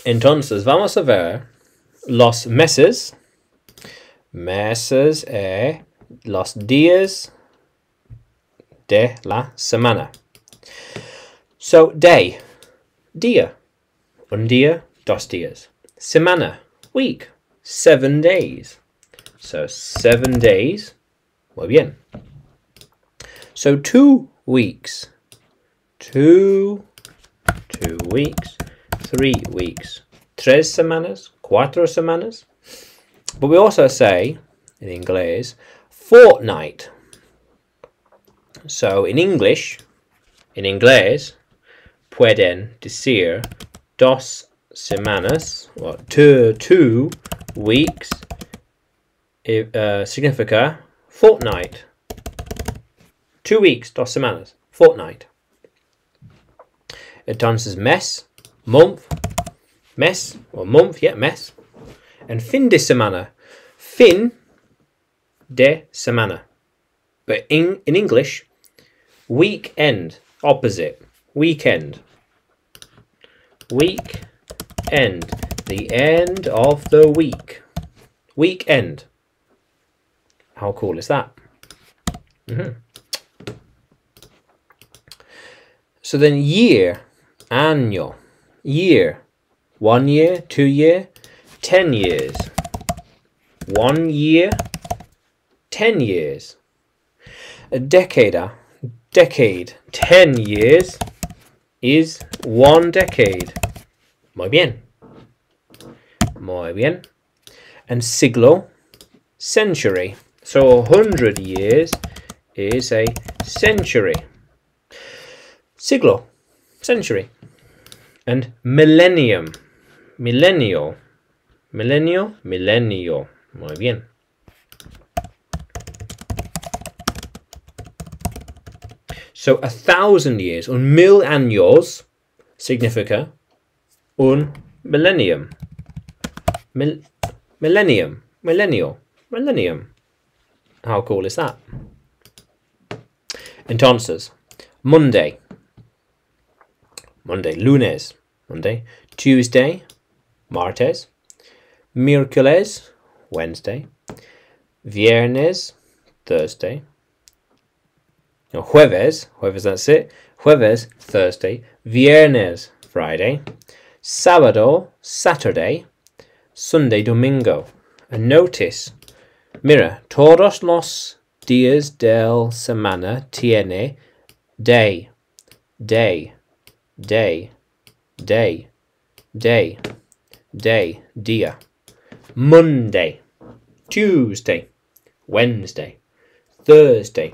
Entonces vamos a ver los meses. Meses los días de la semana. So, day, día, un día, dos días. Semana, week, 7 days. So, 7 days, muy bien. So, 2 weeks, 2 weeks, 3 weeks. 3 semanas, 4 semanas. But we also say, in English, fortnight. So, in English, in inglés, pueden decir 2 semanas, or 2 weeks, significa fortnight. 2 weeks, 2 semanas, fortnight. Entonces, mes, month, mes, or month, yeah, mes. And fin de semana, fin de semana. But in English, weekend, opposite, weekend. Weekend, the end of the week. Weekend. How cool is that? So then year, año, year. 1 year, 2 year, 10 years. 1 year, 10 years. A decade, 10 years is 1 decade. Muy bien. Muy bien. And siglo, century. So 100 years is a century. Siglo, century. And millennium, millennial. Millennial, millennial. Muy bien. So 1,000 years, un 1000 años, significa un millennium. Millennium, millennial, millennium. How cool is that? Entonces, Monday, lunes, Monday, Tuesday, martes, miércoles, Wednesday, viernes, Thursday, no, jueves, that's it, jueves, Thursday, viernes, Friday, sábado, Saturday, Sunday, domingo. And notice, mira, todos los días del semana tiene day, day, day, day, day, day, día. Monday, Tuesday, Wednesday, Thursday,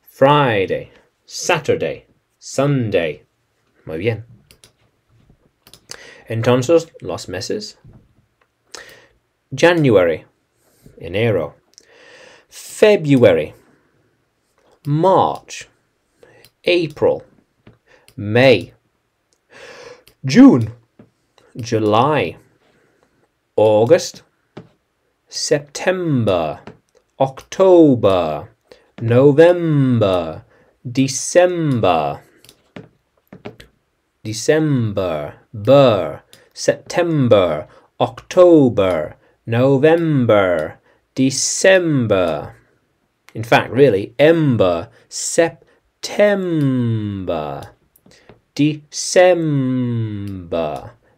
Friday, Saturday, Sunday. Muy bien. Entonces, los meses. January, enero. February, March, April, May. June, July, August, September, October, November, December, September, October, November, December. In fact, really, September, December,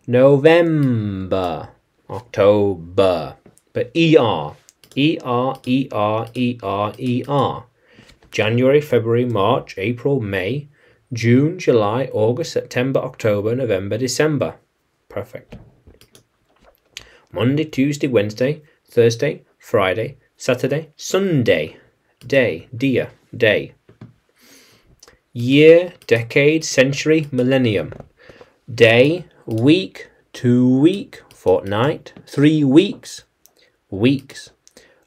November, October. But ER. January, February, March, April, May, June, July, August, September, October, November, December. Perfect. Monday, Tuesday, Wednesday, Thursday, Friday, Saturday, Sunday. Day, dia, day. Year, decade, century, millennium. Day, week, 2 week, fortnight, 3 weeks, weeks.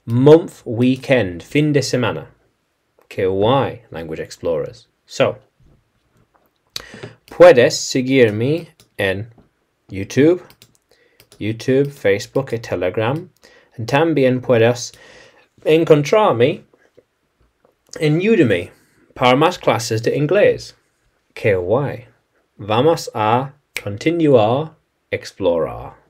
Month, weekend, fin de semana. Okay, why, language explorers? So, puedes seguirme en YouTube, Facebook y Telegram. Y también puedes encontrarme en Udemy para más clases de inglés. Qué guay. Vamos a continuar explorar.